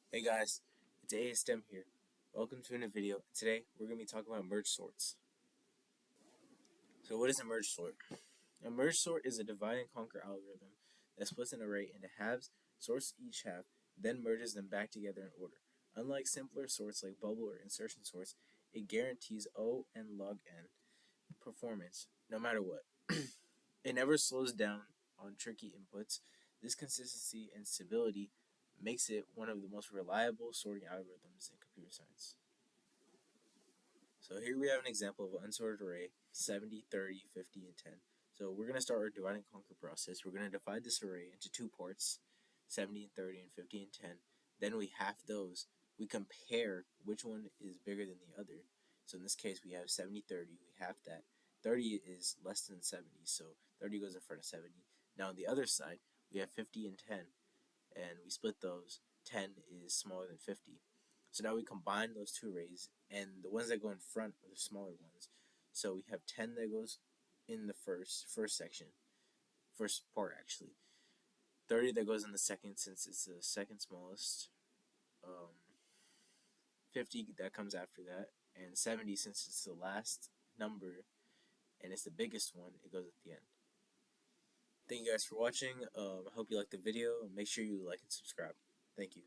Hey guys, it's ASTEM here. Welcome to a new video. Today we're going to be talking about merge sorts. So what is a merge sort? A merge sort is a divide and conquer algorithm that splits an array into halves, sorts each half, then merges them back together in order. Unlike simpler sorts like bubble or insertion sorts, it guarantees O and log n performance no matter what. It never slows down on tricky inputs. This consistency and stability makes it one of the most reliable sorting algorithms in computer science. So here we have an example of an unsorted array, 70, 30, 50, and 10. So we're going to start our divide and conquer process. We're going to divide this array into two parts, 70 and 30 and 50 and 10. Then we half those. We compare which one is bigger than the other. So in this case, we have 70, 30. We half that. 30 is less than 70, so 30 goes in front of 70. Now on the other side, we have 50 and 10, and we split those. 10 is smaller than 50. So now we combine those two arrays, and the ones that go in front are the smaller ones. So we have 10 that goes in the first section, first part actually. 30 that goes in the second, since it's the second smallest. 50 that comes after that, and 70 since it's the last number and it's the biggest one. It goes at the end. Thank you guys for watching. I hope you liked the video. Make sure you like and subscribe. Thank you.